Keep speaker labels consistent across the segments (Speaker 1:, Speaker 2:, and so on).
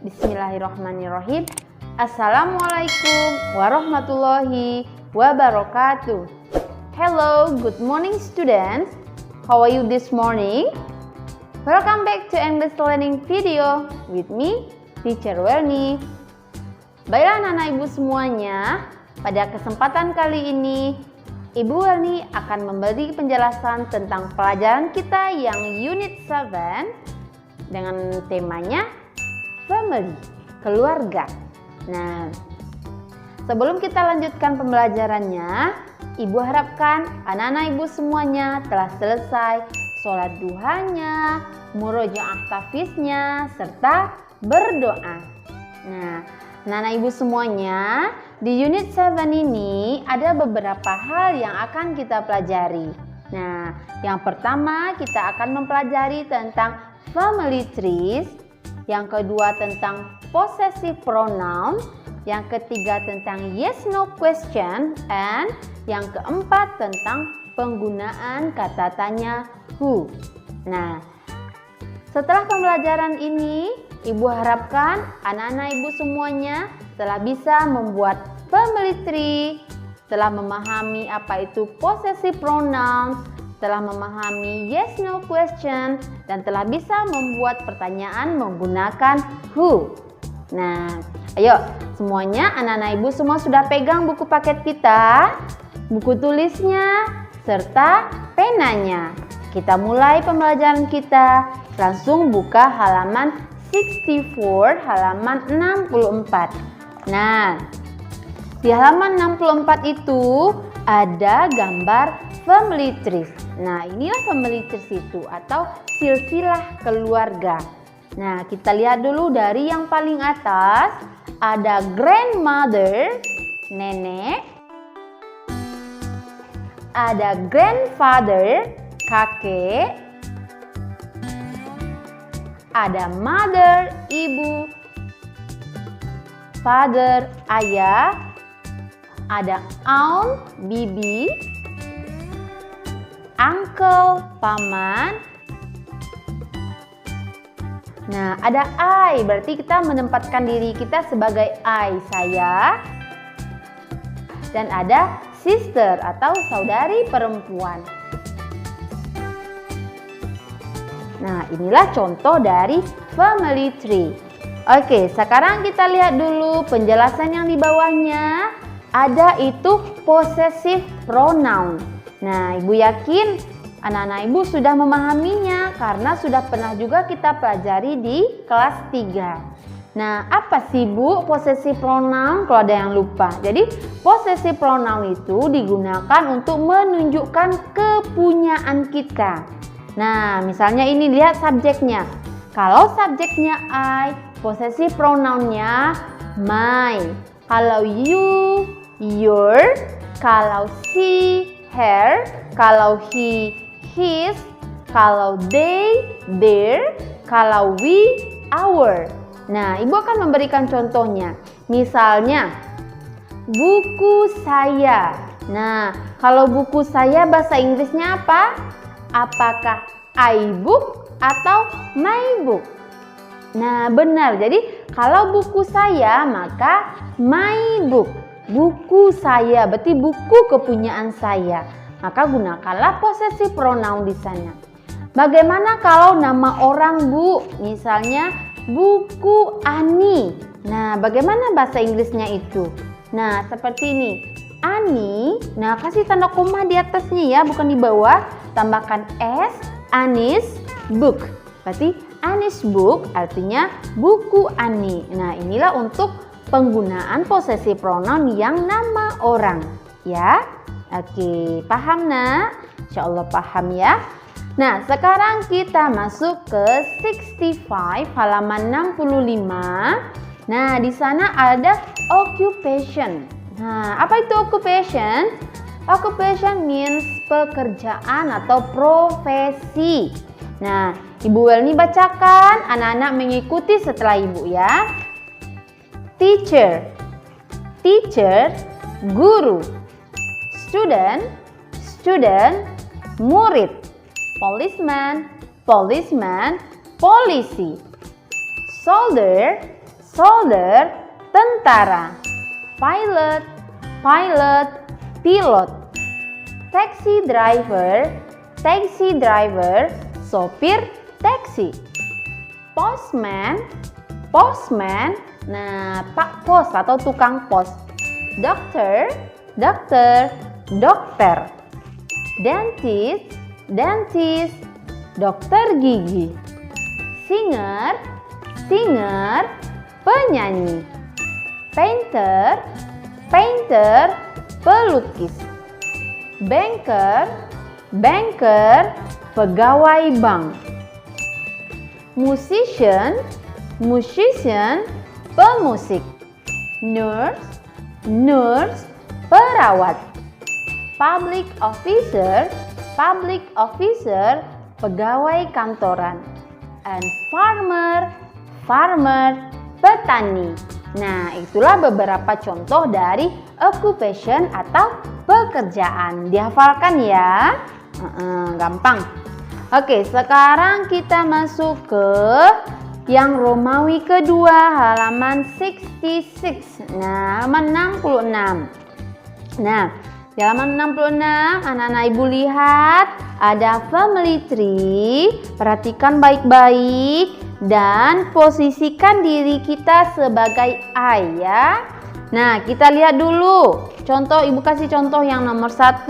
Speaker 1: Bismillahirrahmanirrahim. Assalamualaikum warahmatullahi wabarakatuh. Hello, good morning students. How are you this morning? Welcome back to English learning video with me, Teacher Welny. Baiklah anak-anak ibu semuanya, pada kesempatan kali ini Ibu Welny akan memberi penjelasan tentang pelajaran kita yang unit 7 dengan temanya family, keluarga. Nah, sebelum kita lanjutkan pembelajarannya, Ibu harapkan anak-anak ibu semuanya telah selesai sholat duhanya, murojaah tahfidznya, serta berdoa. Nah, anak-anak ibu semuanya, di unit 7 ini ada beberapa hal yang akan kita pelajari. Nah, yang pertama kita akan mempelajari tentang family trees, yang kedua tentang possessive pronoun, yang ketiga tentang yes no question, and yang keempat tentang penggunaan kata tanya who. Nah, setelah pembelajaran ini, Ibu harapkan anak-anak ibu semuanya telah bisa membuat family tree, telah memahami apa itu possessive pronouns, telah memahami yes no question, dan telah bisa membuat pertanyaan menggunakan who. Nah, ayo semuanya anak-anak ibu semua sudah pegang buku paket kita, buku tulisnya, serta penanya. Kita mulai pembelajaran kita. Langsung buka halaman 64, halaman 64. Nah, di halaman 64 itu ada gambar family trees. Nah, inilah family trees itu atau silsilah keluarga. Nah, kita lihat dulu dari yang paling atas ada grandmother, nenek. Ada grandfather, kakek. Ada mother, ibu. Father, ayah. Ada aunt, bibi. Uncle, paman. Nah, ada I, berarti kita menempatkan diri kita sebagai I, saya. Dan ada sister atau saudari perempuan. Nah, inilah contoh dari family tree. Oke, sekarang kita lihat dulu penjelasan yang di bawahnya. Ada itu possessive pronoun. Nah, ibu yakin anak-anak ibu sudah memahaminya karena sudah pernah juga kita pelajari di kelas 3. Nah, apa sih Bu possessive pronoun kalau ada yang lupa? Jadi, possessive pronoun itu digunakan untuk menunjukkan kepunyaan kita. Nah, misalnya ini lihat subjeknya. Kalau subjeknya I, possessive pronounnya my. Kalau you, your. Kalau she, her. Kalau he, his. Kalau they, their. Kalau we, our. Nah, ibu akan memberikan contohnya. Misalnya, buku saya. Nah, kalau buku saya bahasa Inggrisnya apa? Apakah I book atau my book? Nah, benar. Jadi, kalau buku saya, maka my book. Buku saya, berarti buku kepunyaan saya. Maka gunakanlah possessive pronoun di sana. Bagaimana kalau nama orang, Bu? Misalnya, buku Ani. Nah, bagaimana bahasa Inggrisnya itu? Nah, seperti ini. Ani, nah kasih tanda koma di atasnya ya, bukan di bawah. Tambahkan S, Anis book. Berarti Anis book artinya buku Ani. Nah, inilah untuk penggunaan possessive pronoun yang nama orang. Ya, oke, paham nak? Insya Allah paham ya. Nah, sekarang kita masuk ke 65, halaman 65. Nah, di sana ada occupation. Nah, apa itu occupation? Occupation means pekerjaan atau profesi. Nah, Ibu Welny bacakan, anak-anak mengikuti setelah Ibu ya. Teacher, teacher, guru. Student, student, murid. Policeman, policeman, polisi. Soldier, soldier, tentara. Pilot, pilot, pilot. Taxi driver, taxi driver, sopir taksi. Postman, postman, nah pak pos atau tukang pos. Dokter, dokter, dokter. Dentist, dentist, dokter gigi. Singer, singer, penyanyi. Painter, painter, pelukis. Banker, banker, pegawai bank. Musician, musician, pemusik. Nurse, nurse, perawat. Public officer, public officer, pegawai kantoran. And farmer, farmer, petani. Nah, itulah beberapa contoh dari occupation atau pekerjaan. Dihafalkan ya. Gampang. Oke, sekarang kita masuk ke yang Romawi kedua, halaman 66. Nah, halaman 66. Nah, di halaman 66, anak-anak ibu lihat ada family tree. Perhatikan baik-baik dan posisikan diri kita sebagai ayah. Nah, kita lihat dulu. Contoh, ibu kasih contoh yang nomor 1.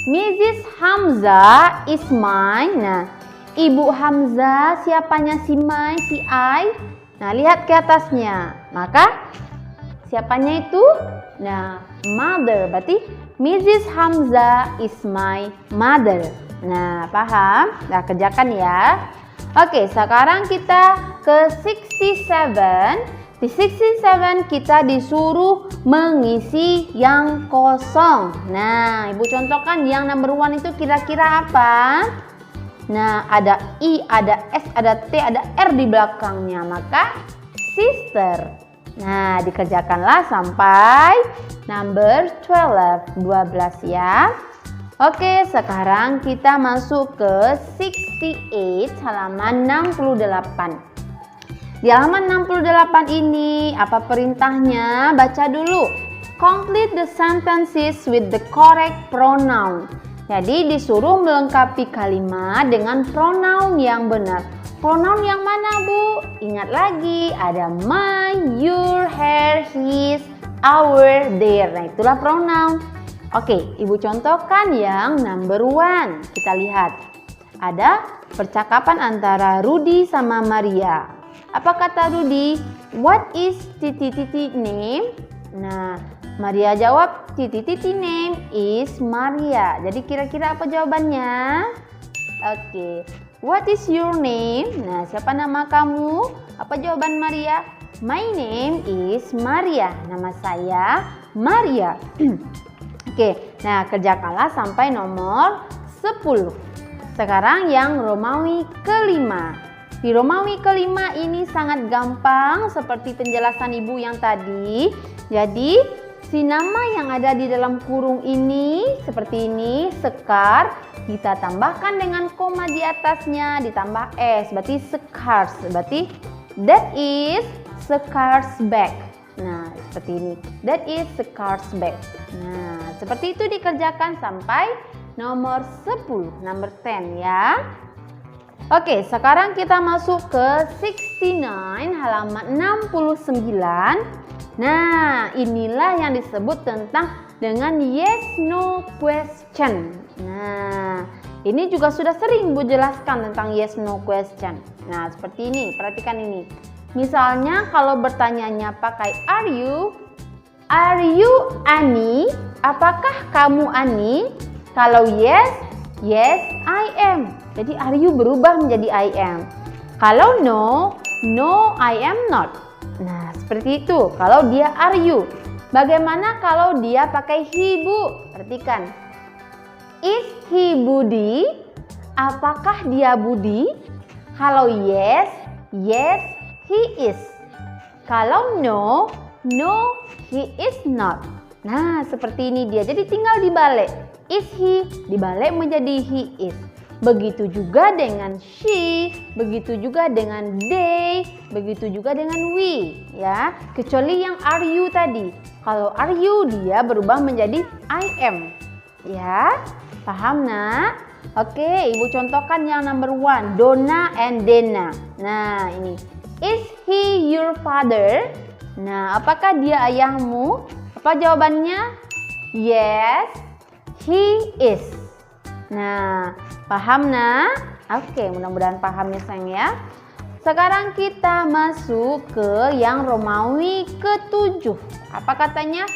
Speaker 1: Mrs. Hamzah is mine. Nah, Ibu Hamzah siapanya si mine, si I? Nah, lihat ke atasnya. Maka siapanya itu? Nah, mother. Berarti Mrs. Hamzah is my mother. Nah, paham? Nah, kerjakan ya. Oke, sekarang kita ke 67. Di 67 kita disuruh mengisi yang kosong. Nah, ibu contohkan yang number 1 itu kira-kira apa? Nah, ada I, ada S, ada T, ada R di belakangnya. Maka sister. Nah, dikerjakanlah sampai number 12 ya. Oke, sekarang kita masuk ke 68 halaman 68. Di halaman 68 ini apa perintahnya? Baca dulu. Complete the sentences with the correct pronoun. Jadi disuruh melengkapi kalimat dengan pronoun yang benar. Pronoun yang mana, Bu? Ingat lagi, ada my, your, her, his, our, their. Nah, itulah pronoun. Oke, ibu contohkan yang number 1. Kita lihat. Ada percakapan antara Rudy sama Maria. Apa kata Rudy? What is titi name? Nah, Maria jawab titi name is Maria. Jadi kira-kira apa jawabannya? Oke. What is your name? Nah, siapa nama kamu? Apa jawaban Maria? My name is Maria. Nama saya Maria. Oke. Nah, kerjakanlah sampai nomor 10. Sekarang yang Romawi kelima. Di Romawi kelima ini sangat gampang seperti penjelasan ibu yang tadi. Jadi si nama yang ada di dalam kurung ini seperti ini, sekar, kita tambahkan dengan koma di atasnya ditambah S, berarti sekars. Berarti that is sekar's bag. Nah, seperti ini. That is sekar's bag. Nah, seperti itu dikerjakan sampai nomor 10, number 10 ya. Oke, sekarang kita masuk ke 69 halaman 69. Nah, inilah yang disebut tentang dengan yes no question. Nah, ini juga sudah sering Bu jelaskan tentang yes no question. Nah, seperti ini, perhatikan ini. Misalnya kalau bertanyanya pakai are you Ani? Apakah kamu Ani? Kalau yes, yes I am. Jadi are you berubah menjadi I am. Kalau no, no I am not. Nah, seperti itu. Kalau dia are you. Bagaimana kalau dia pakai he, Bu? Perhatikan. Is he Budi? Apakah dia Budi? Kalau yes, yes he is. Kalau no, no he is not. Nah, seperti ini dia. Jadi tinggal dibalik. Is he dibalik menjadi he is. begitu juga dengan she, begitu juga dengan they, begitu juga dengan we, ya. Kecuali yang are you tadi. Kalau are you dia berubah menjadi I am, ya. Paham, Nak? Oke, Ibu contohkan yang number 1, Donna and Dena. Nah, ini. Is he your father? Nah, apakah dia ayahmu? Apa jawabannya? Yes, he is. Nah, paham, Nak? Oke, mudah-mudahan paham ya sayang ya. Sekarang kita masuk ke yang Romawi ke-7. Apa katanya?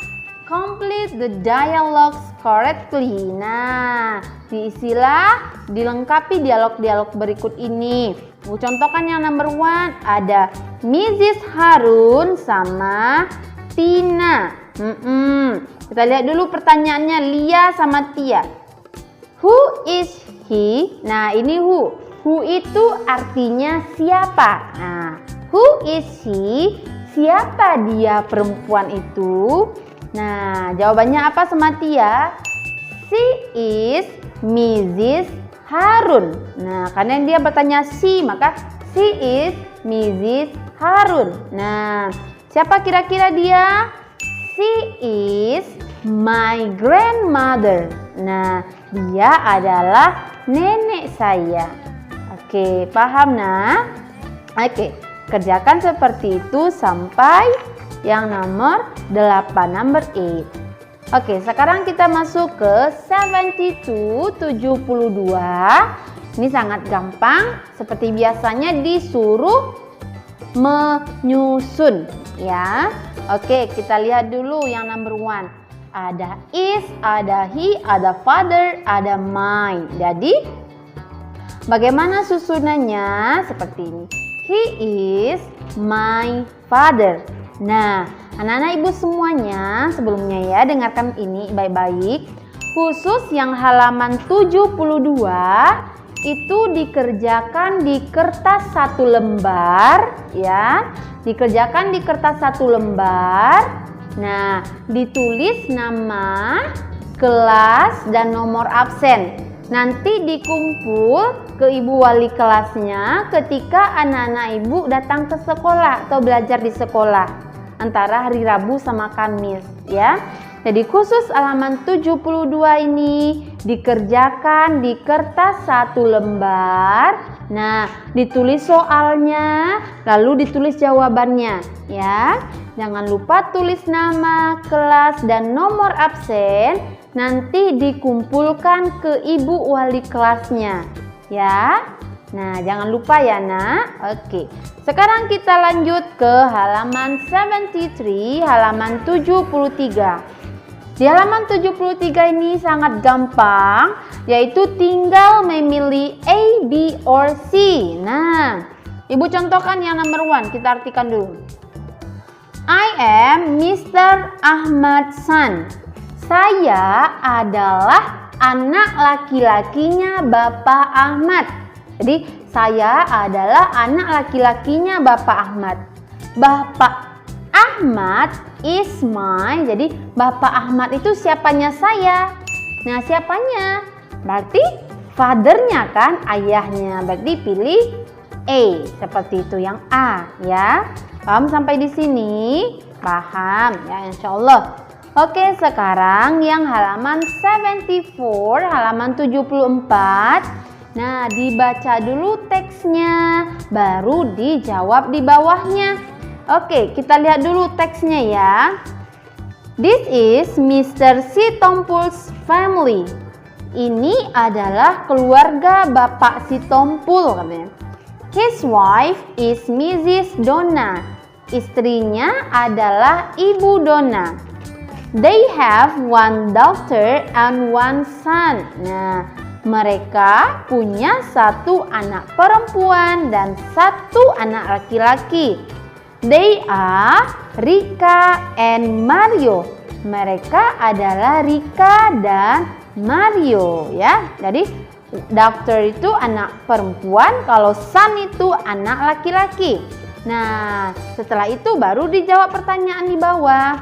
Speaker 1: Complete the dialogues correctly. Nah, diisilah, dilengkapi dialog-dialog berikut ini. Bu contohkan yang number 1, ada Mrs. Harun sama Tina. Kita lihat dulu pertanyaannya Lia sama Tia. Who is he? Nah, ini who. Who itu artinya siapa. Nah, who is he? Siapa dia perempuan itu? Nah, jawabannya apa sama Tia? She is Mrs. Harun. Nah, karena dia bertanya she, maka she is Mrs. Harun. Nah, siapa kira-kira dia? She is my grandmother. Nah, dia adalah nenek saya. Oke, paham, Nak? Oke, kerjakan seperti itu sampai yang nomor 8, number 8. Oke, sekarang kita masuk ke 72. Ini sangat gampang. Seperti biasanya disuruh menyusun, ya. Oke, kita lihat dulu yang number 1. Ada is, ada he, ada father, ada my. Jadi, bagaimana susunannya? Seperti ini. He is my father. Nah, anak-anak ibu semuanya, sebelumnya ya, dengarkan ini baik-baik. Khusus yang halaman 72 itu dikerjakan di kertas 1 lembar, ya. Dikerjakan di kertas 1 lembar. Nah, ditulis nama, kelas, dan nomor absen. Nanti dikumpul ke ibu wali kelasnya ketika anak-anak ibu datang ke sekolah atau belajar di sekolah antara hari Rabu sama Kamis, ya. Jadi khusus halaman 72 ini dikerjakan di kertas 1 lembar. Nah, ditulis soalnya, lalu ditulis jawabannya, ya. Jangan lupa tulis nama, kelas, dan nomor absen. Nanti dikumpulkan ke ibu wali kelasnya, ya. Nah, jangan lupa ya, Nak. Oke. Sekarang kita lanjut ke halaman 73, halaman 73. Di halaman 73 ini sangat gampang, yaitu tinggal memilih A, B, or C. Nah, Ibu contohkan yang nomor 1, kita artikan dulu. I am Mr. Ahmad son. Saya adalah anak laki-lakinya Bapak Ahmad. Jadi, saya adalah anak laki-lakinya Bapak Ahmad. Bapak Ahmad is my. Jadi, Bapak Ahmad itu siapanya saya. Nah, siapanya? Berarti fathernya kan, ayahnya. Berarti pilih A. Seperti itu yang A, ya. Paham sampai di sini? Paham ya, insya Allah. Oke, sekarang yang halaman 74, halaman 74. Nah, dibaca dulu teksnya, baru dijawab di bawahnya. Oke, kita lihat dulu teksnya ya. This is Mr. Sitompul's family. Ini adalah keluarga Bapak Sitompul katanya. His wife is Mrs. Donna. Istrinya adalah Ibu Donna. They have one daughter and one son. Nah, mereka punya 1 anak perempuan dan 1 anak laki-laki. They are Rika and Mario. Mereka adalah Rika dan Mario, ya. Jadi daughter itu anak perempuan, kalau son itu anak laki-laki. Nah, setelah itu baru dijawab pertanyaan di bawah.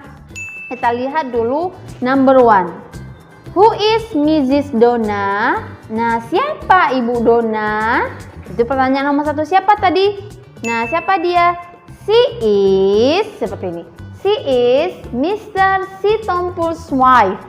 Speaker 1: Kita lihat dulu number 1. Who is Mrs. Donna? Nah, siapa Ibu Donna? Itu pertanyaan nomor 1. Siapa tadi? Nah, siapa dia? She is, seperti ini. She is Mr. Sitompul's wife.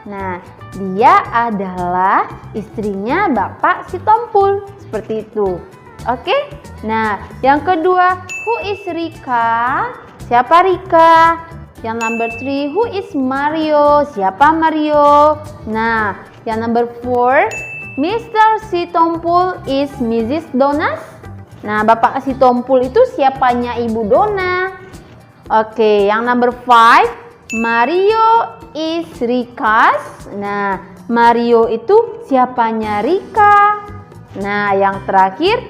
Speaker 1: Nah, dia adalah istrinya Bapak Sitompul. Seperti itu. Oke? Nah, yang kedua, who is Rika? Siapa Rika? Yang number 3, who is Mario? Siapa Mario? Nah, yang number 4, Mr. Sitompul is Mrs. Donna. Nah, Bapak Sitompul itu siapanya Ibu Donna? Oke, yang number 5, Mario is Rika's. Nah, Mario itu siapanya Rika? Nah, yang terakhir,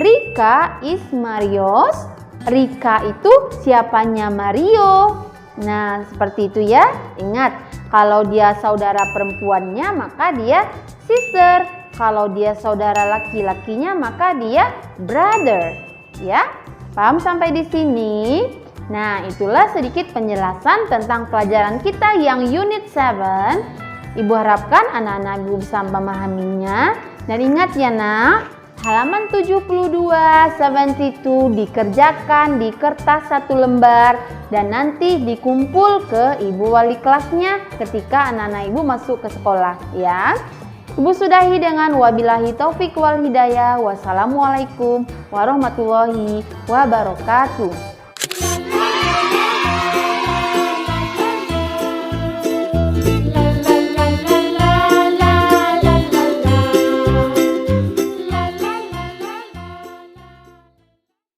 Speaker 1: Rika is Mario's. Rika itu siapanya Mario? Nah, seperti itu ya. Ingat, kalau dia saudara perempuannya maka dia sister. Kalau dia saudara laki-lakinya maka dia brother. Ya, paham sampai di sini? Nah, itulah sedikit penjelasan tentang pelajaran kita yang unit 7. Ibu harapkan anak-anak ibu bisa memahaminya. Dan ingat ya nak, halaman 72, 72 dikerjakan di kertas 1 lembar dan nanti dikumpul ke ibu wali kelasnya ketika anak-anak ibu masuk ke sekolah ya. Ibu sudahi dengan wabillahi taufik wal hidayah. Wassalamualaikum warahmatullahi wabarakatuh.